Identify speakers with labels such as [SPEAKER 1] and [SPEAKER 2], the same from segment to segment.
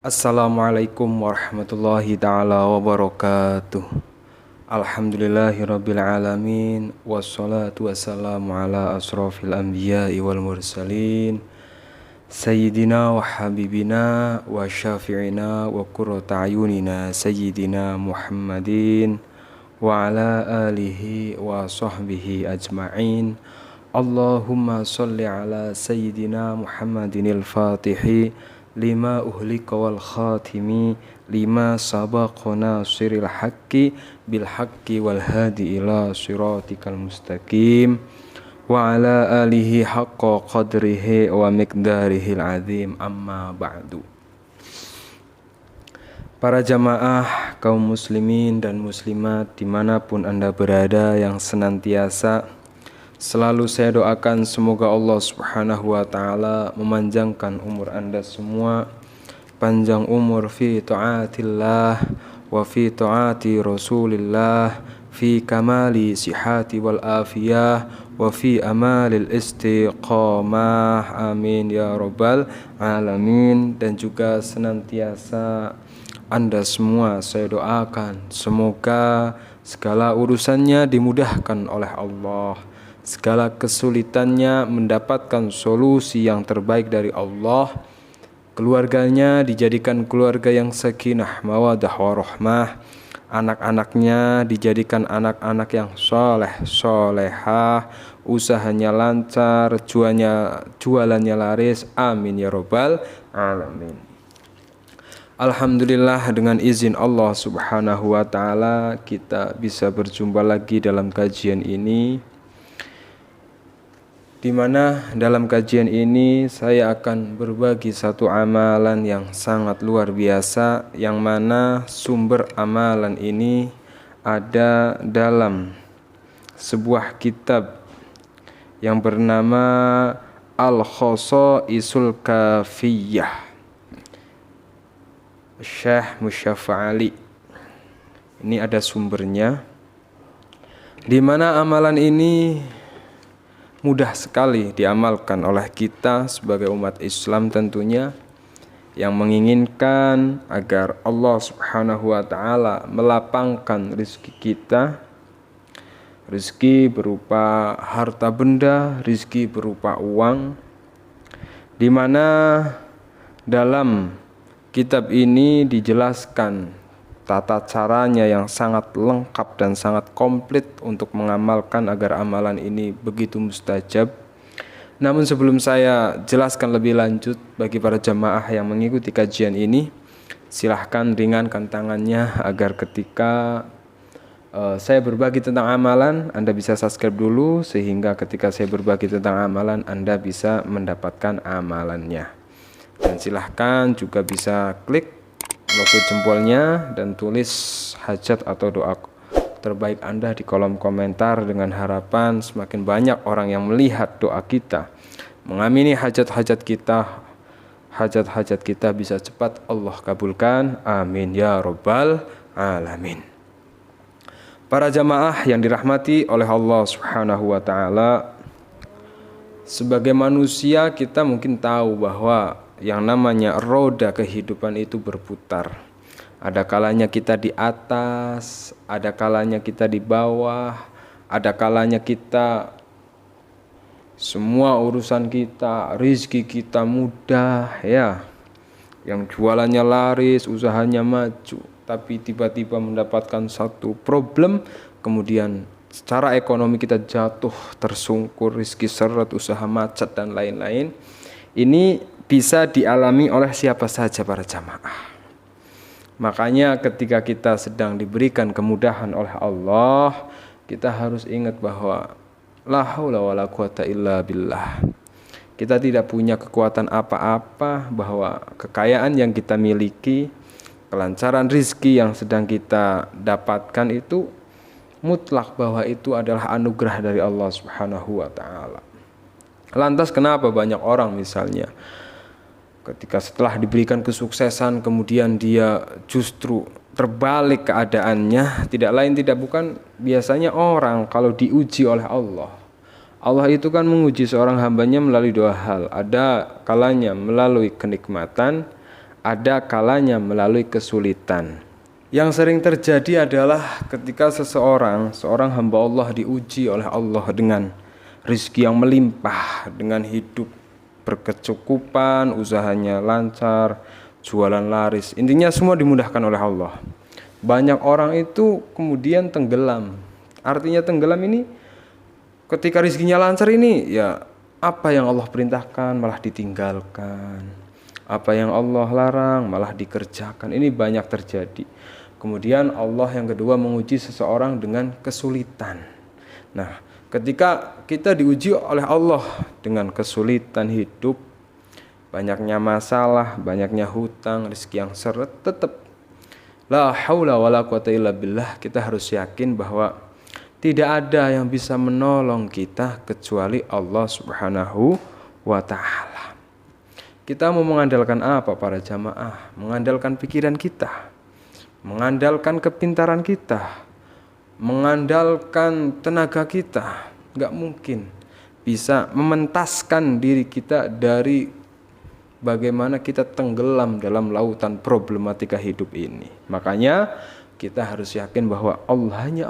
[SPEAKER 1] Assalamualaikum warahmatullahi ta'ala wabarakatuh. Alhamdulillahirabbil alamin wassalatu wassalamu ala asrofil anbiya'i wal mursalin Sayyidina wa habibina wa syafi'ina wa qurrata ayunina Sayyidina Muhammadin wa ala alihi wa sahbihi ajma'in. Allahumma salli ala Sayyidina Muhammadinil Fatihi lima uhlika wal khatimi lima sabaqa nasiril haqqi bil haqqi wal hadi ila siratikal mustaqim wa ala alihi haqqa qadrihi wa miqdarihil azim, amma ba'du. Para jamaah kaum muslimin dan muslimat dimanapun Anda berada, yang senantiasa selalu saya doakan semoga Allah Subhanahu wa ta'ala memanjangkan umur Anda semua, panjang umur fi ta'atillah wa fi ta'ati Rasulillah, fi kamali sihati wal afiyah wa fi amalil istiqamah, amin ya rabbal alamin. Dan juga senantiasa Anda semua saya doakan semoga segala urusannya dimudahkan oleh Allah, segala kesulitannya mendapatkan solusi yang terbaik dari Allah, keluarganya dijadikan keluarga yang sakinah, mawaddah warahmah, anak-anaknya dijadikan anak-anak yang soleh, solehah, usahanya lancar, jualannya laris, amin ya rabbal alamin. Alhamdulillah, dengan izin Allah Subhanahu wa ta'ala kita bisa berjumpa lagi dalam kajian ini, di mana dalam kajian ini saya akan berbagi satu amalan yang sangat luar biasa, yang mana sumber amalan ini ada dalam sebuah kitab yang bernama Al-Khosaisul Kafiyah Syekh Musyaffa' Ali. Ini ada sumbernya, di mana amalan ini mudah sekali diamalkan oleh kita sebagai umat Islam tentunya, yang menginginkan agar Allah Subhanahu wa ta'ala melapangkan rezeki kita, rezeki berupa harta benda, rezeki berupa uang, di mana dalam kitab ini dijelaskan tata caranya yang sangat lengkap dan sangat komplit untuk mengamalkan agar amalan ini begitu mustajab. Namun sebelum saya jelaskan lebih lanjut bagi para jamaah yang mengikuti kajian ini, silahkan ringankan tangannya agar ketika saya berbagi tentang amalan, Anda bisa subscribe dulu, sehingga ketika saya berbagi tentang amalan Anda bisa mendapatkan amalannya. Dan silahkan juga bisa klik logo jempolnya dan tulis hajat atau doa terbaik Anda di kolom komentar, dengan harapan semakin banyak orang yang melihat doa kita, mengamini hajat-hajat kita bisa cepat Allah kabulkan, amin ya rabbal alamin. Para jamaah yang dirahmati oleh Allah Subhanahu wa ta'ala, sebagai manusia kita mungkin tahu bahwa yang namanya roda kehidupan itu berputar. Ada kalanya kita di atas, ada kalanya kita di bawah, ada kalanya kita semua urusan kita, rezeki kita mudah ya, yang jualannya laris, usahanya maju, tapi tiba-tiba mendapatkan satu problem, kemudian secara ekonomi kita jatuh, tersungkur, rezeki seret, usaha macet dan lain-lain. Ini bisa dialami oleh siapa saja para jamaah. Makanya ketika kita sedang diberikan kemudahan oleh Allah, kita harus ingat bahwa la haula wala quwata illa billah. Kita tidak punya kekuatan apa-apa, bahwa kekayaan yang kita miliki, kelancaran rizki yang sedang kita dapatkan itu mutlak, bahwa itu adalah anugerah dari Allah Subhanahu wa ta'ala. Lantas kenapa banyak orang misalnya ketika setelah diberikan kesuksesan kemudian dia justru terbalik keadaannya? Tidak lain tidak bukan, biasanya orang kalau diuji oleh Allah, Allah itu kan menguji seorang hambanya melalui dua hal. Ada kalanya melalui kenikmatan, ada kalanya melalui kesulitan. Yang sering terjadi adalah ketika seorang hamba Allah diuji oleh Allah dengan rizki yang melimpah, dengan hidup berkecukupan, usahanya lancar, jualan laris. Intinya semua dimudahkan oleh Allah. Banyak orang itu kemudian tenggelam. Artinya tenggelam ini ketika rizkinya lancar ini ya apa yang Allah perintahkan malah ditinggalkan. Apa yang Allah larang malah dikerjakan. Ini banyak terjadi. Kemudian Allah yang kedua menguji seseorang dengan kesulitan. Nah, ketika kita diuji oleh Allah dengan kesulitan hidup, banyaknya masalah, banyaknya hutang, rezeki yang seret, tetap la haula wala quwata illa billah, kita harus yakin bahwa tidak ada yang bisa menolong kita kecuali Allah Subhanahu wa ta'ala. Kita mau mengandalkan apa para jamaah? Mengandalkan pikiran kita, mengandalkan kepintaran kita, mengandalkan tenaga kita. Gak mungkin bisa mementaskan diri kita dari bagaimana kita tenggelam dalam lautan problematika hidup ini. Makanya kita harus yakin bahwa hanya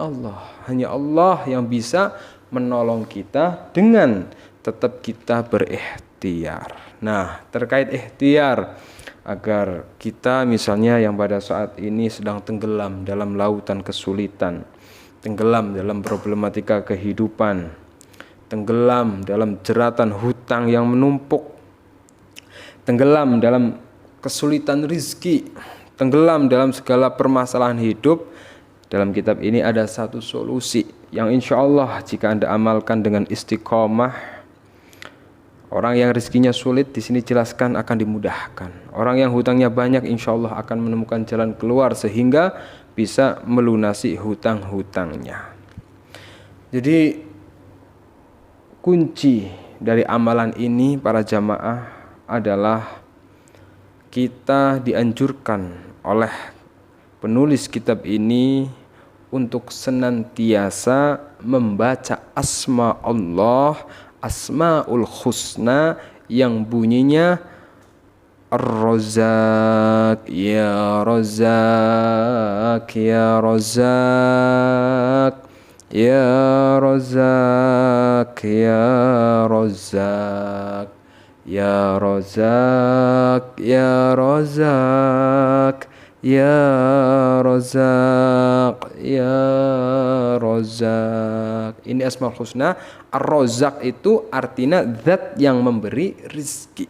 [SPEAKER 1] Allah yang bisa menolong kita dengan tetap kita berikhtiar. Nah, terkait ikhtiar, agar kita misalnya yang pada saat ini sedang tenggelam dalam lautan kesulitan, tenggelam dalam problematika kehidupan, tenggelam dalam jeratan hutang yang menumpuk, tenggelam dalam kesulitan rizki, tenggelam dalam segala permasalahan hidup. Dalam kitab ini ada satu solusi yang insya Allah jika Anda amalkan dengan istiqomah, orang yang rezekinya sulit di sini jelaskan akan dimudahkan. Orang yang hutangnya banyak insya Allah akan menemukan jalan keluar sehingga bisa melunasi hutang-hutangnya. Jadi kunci dari amalan ini para jamaah adalah kita dianjurkan oleh penulis kitab ini untuk senantiasa membaca asma Allah, Asmaul Husna yang bunyinya Ar-Razzaq, Ya Razzaq, Ya Razzaq, Ya Razzaq, Ya Razzaq, Ya Razzaq, Ya Razzaq, Ya Razzaq, Ya Razzaq. Ini Asmaul Husna. Ar-Razzaq itu artinya zat yang memberi rizki.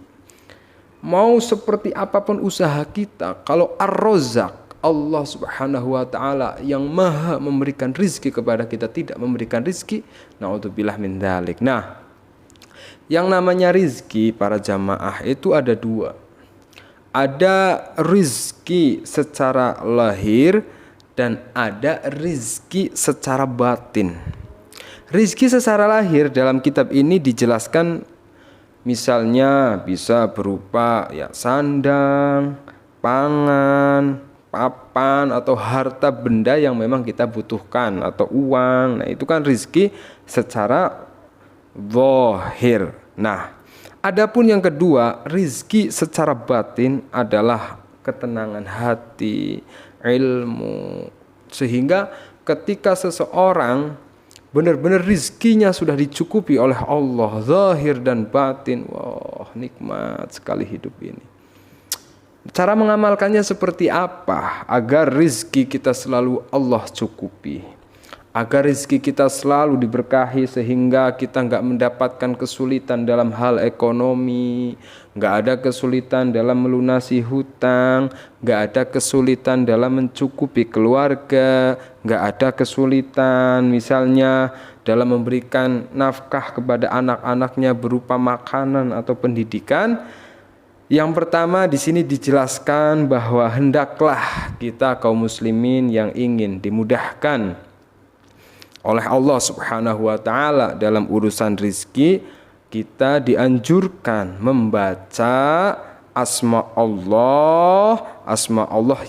[SPEAKER 1] Mau seperti apapun usaha kita, kalau Ar-Razzaq, Allah Subhanahu wa ta'ala yang maha memberikan rizki kepada kita tidak memberikan rizki, na'udzubillah min dzalik. Nah, yang namanya rizki para jamaah itu ada dua. Ada rizki secara lahir dan ada rizki secara batin. Rizki secara lahir dalam kitab ini dijelaskan misalnya bisa berupa ya sandang, pangan, papan atau harta benda yang memang kita butuhkan atau uang. Nah, itu kan rizki secara zahir. Nah, adapun yang kedua, rizki secara batin adalah ketenangan hati, ilmu. Sehingga ketika seseorang benar-benar rizkinya sudah dicukupi oleh Allah, zahir dan batin, wah nikmat sekali hidup ini. Cara mengamalkannya seperti apa agar rizki kita selalu Allah cukupi, agar rizki kita selalu diberkahi sehingga kita nggak mendapatkan kesulitan dalam hal ekonomi, nggak ada kesulitan dalam melunasi hutang, nggak ada kesulitan dalam mencukupi keluarga, nggak ada kesulitan misalnya dalam memberikan nafkah kepada anak-anaknya berupa makanan atau pendidikan. Yang pertama di sini dijelaskan bahwa hendaklah kita kaum muslimin yang ingin dimudahkan oleh Allah Subhanahu wa ta'ala dalam urusan rizki, kita dianjurkan membaca asma Allah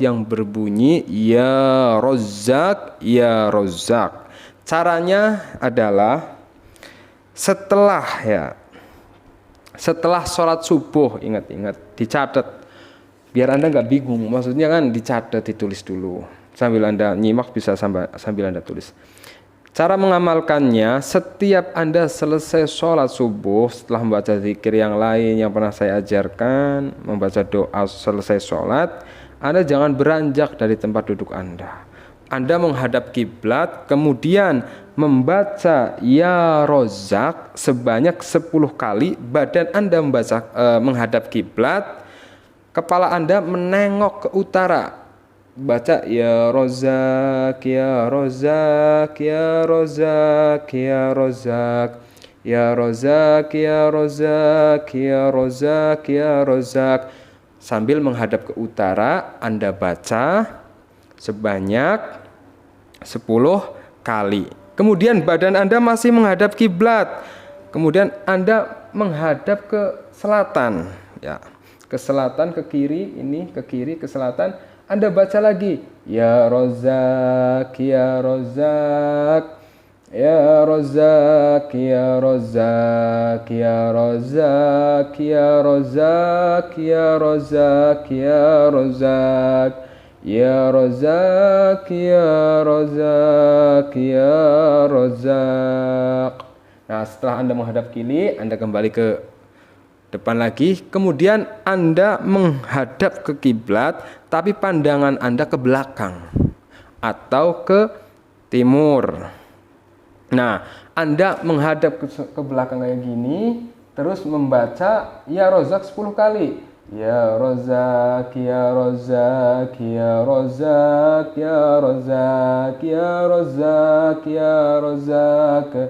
[SPEAKER 1] yang berbunyi Ya Razzaq, Ya Razzaq. Caranya adalah setelah sholat subuh, ingat-ingat, dicatat Biar Anda nggak bingung, maksudnya kan dicatat, ditulis dulu. Sambil Anda nyimak bisa sambil Anda tulis. Cara mengamalkannya, setiap Anda selesai sholat subuh, setelah membaca zikir yang lain yang pernah saya ajarkan, membaca doa selesai sholat, Anda jangan beranjak dari tempat duduk Anda. Anda menghadap kiblat, kemudian membaca Ya Rozak sebanyak 10 kali, badan Anda menghadap kiblat, kepala Anda menengok ke utara. Baca Ya Rozak, Ya Rozak, Ya Rozak, Ya Rozak, Ya Rozak, Ya Rozak, Ya Rozak, Ya Rozak. Sambil menghadap ke utara, Anda baca sebanyak 10 kali. Kemudian badan Anda masih menghadap kiblat. Kemudian Anda menghadap ke selatan, ya. Ke selatan, ke kiri, ini ke kiri, ke selatan. Anda baca lagi Ya Rozak, Ya Rozak, Ya Rozak, Ya Rozak, Ya Rozak, Ya Rozak, Ya Rozak, Ya Rozak, Ya Rozak, Ya Rozak, Ya Rozak. Nah, setelah Anda menghadap kiri, Anda kembali ke depan lagi, kemudian Anda menghadap ke kiblat, tapi pandangan Anda ke belakang atau ke timur. Nah, Anda menghadap ke belakang kayak gini, terus membaca Ya Rozak 10 kali. Ya Rozak, Ya Rozak, Ya Rozak, Ya Rozak, Ya Rozak, Ya Rozak,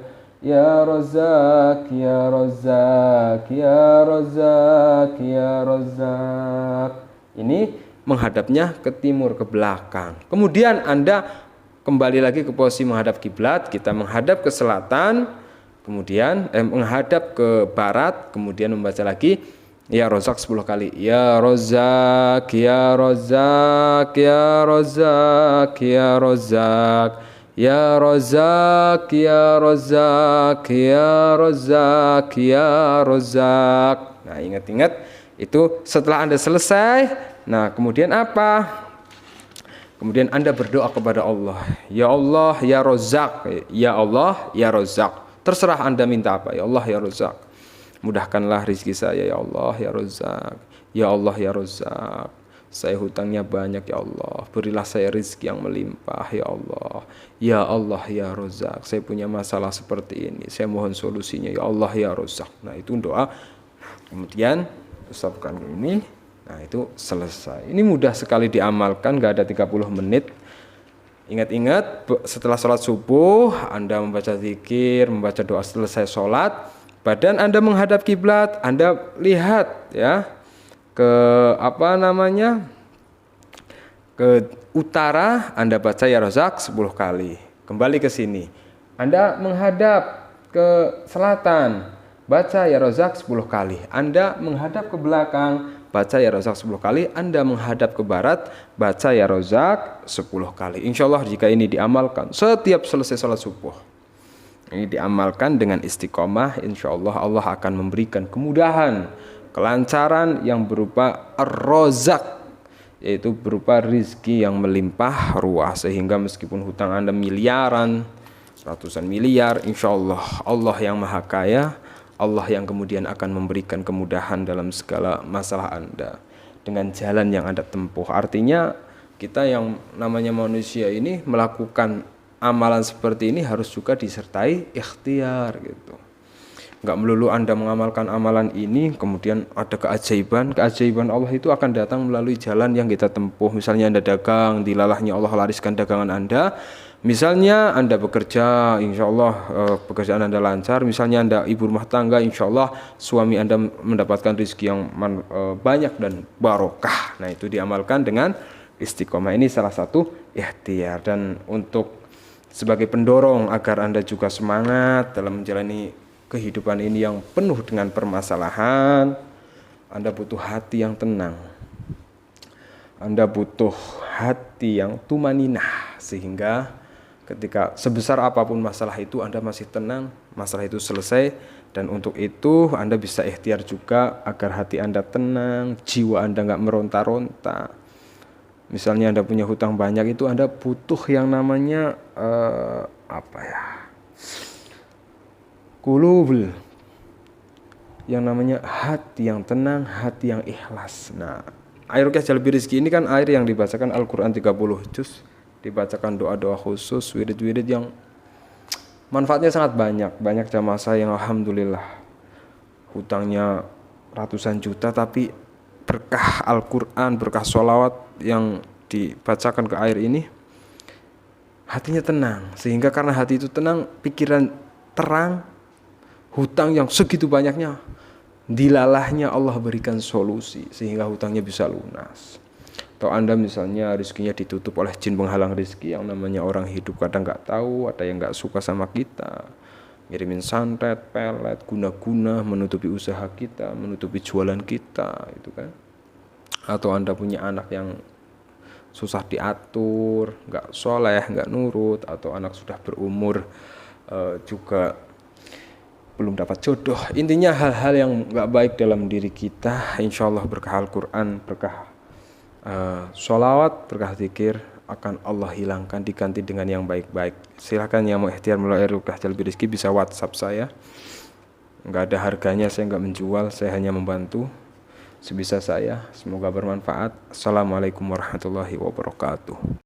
[SPEAKER 1] Ya Rozak, Ya Rozak, Ya Rozak, Ya Rozak. Ini menghadapnya ke timur, ke belakang. Kemudian Anda kembali lagi ke posisi menghadap kiblat. Kita menghadap ke selatan, kemudian menghadap ke barat, kemudian membaca lagi Ya Rozak 10 kali. Ya Rozak, Ya Rozak, Ya Rozak, Ya Rozak, Ya Rozak, Ya Rozak, Ya Rozak, Ya Rozak. Nah, ingat-ingat itu setelah Anda selesai. Nah, kemudian apa? Kemudian Anda berdoa kepada Allah. Ya Allah, Ya Rozak. Ya Allah, Ya Rozak. Terserah Anda minta apa. Ya Allah, Ya Rozak. Mudahkanlah rezeki saya, Ya Allah, Ya Rozak. Ya Allah, Ya Rozak. Saya hutangnya banyak, Ya Allah. Berilah saya rezeki yang melimpah, Ya Allah. Ya Allah, Ya Rozak. Saya punya masalah seperti ini. Saya mohon solusinya, Ya Allah, Ya Rozak. Nah, itu doa. Kemudian ucapkan ini. Nah, itu selesai. Ini mudah sekali diamalkan, gak ada 30 menit. Ingat-ingat, setelah sholat subuh, Anda membaca zikir, membaca doa selesai sholat, badan Anda menghadap kiblat, Anda lihat ya ke ke utara, Anda baca Ya Rozak 10 kali. Kembali ke sini, Anda menghadap ke selatan, baca Ya Rozak 10 kali. Anda menghadap ke belakang, baca Ya Rozak 10 kali. Anda menghadap ke barat, baca Ya Rozak 10 kali. Insya Allah jika ini diamalkan setiap selesai sholat subuh, ini diamalkan dengan istiqomah, insya Allah Allah akan memberikan kemudahan, kelancaran yang berupa ar-rozak, yaitu berupa rizki yang melimpah ruah, sehingga meskipun hutang Anda miliaran, ratusan miliar, insya Allah Allah yang maha kaya, Allah yang kemudian akan memberikan kemudahan dalam segala masalah Anda dengan jalan yang Anda tempuh. Artinya kita yang namanya manusia ini melakukan amalan seperti ini harus juga disertai ikhtiar gitu. Enggak melulu Anda mengamalkan amalan ini kemudian ada keajaiban Allah itu akan datang melalui jalan yang kita tempuh. Misalnya Anda dagang, dilalahnya Allah lariskan dagangan Anda. Misalnya Anda bekerja, insya Allah pekerjaan Anda lancar. Misalnya Anda ibu rumah tangga, insya Allah suami Anda mendapatkan rezeki yang banyak dan barokah. Nah, itu diamalkan dengan istiqomah. Ini salah satu ikhtiar, dan untuk sebagai pendorong agar Anda juga semangat dalam menjalani kehidupan ini yang penuh dengan permasalahan, Anda butuh hati yang tenang. Anda butuh hati yang tumaninah, sehingga ketika sebesar apapun masalah itu Anda masih tenang, masalah itu selesai Dan untuk itu Anda bisa ikhtiar juga agar hati Anda tenang, jiwa Anda nggak meronta-ronta. Misalnya Anda punya hutang banyak, itu Anda butuh yang namanya qulubul, yang namanya hati yang tenang, hati yang ikhlas. Nah, air ruqyah jalbi rizki ini kan air yang dibacakan Al-Quran 30 juz, dibacakan doa-doa khusus, wirid-wirid yang manfaatnya sangat banyak. Banyak jamaah saya yang alhamdulillah hutangnya ratusan juta, tapi berkah Al-Quran, berkah sholawat yang dibacakan ke air ini, hatinya tenang. Sehingga karena hati itu tenang, pikiran terang, hutang yang segitu banyaknya, dilalahnya Allah berikan solusi sehingga hutangnya bisa lunas. Atau Anda misalnya rezekinya ditutup oleh jin penghalang rezeki, yang namanya orang hidup kadang nggak tahu, ada yang nggak suka sama kita, ngirimin santet, pelet, guna-guna, menutupi usaha kita, menutupi jualan kita, itu kan. Atau Anda punya anak yang susah diatur, nggak soleh, nggak nurut, atau anak sudah berumur juga belum dapat jodoh. Intinya hal-hal yang nggak baik dalam diri kita, insya Allah berkah Al-Quran, berkah sholawat, berkah zikir akan Allah hilangkan, diganti dengan yang baik-baik. Silakan yang mau ikhtiar melalui ruqyah jalbi rizki bisa WhatsApp saya. Nggak ada harganya, saya nggak menjual, saya hanya membantu sebisa saya. Semoga bermanfaat. Assalamualaikum warahmatullahi wabarakatuh.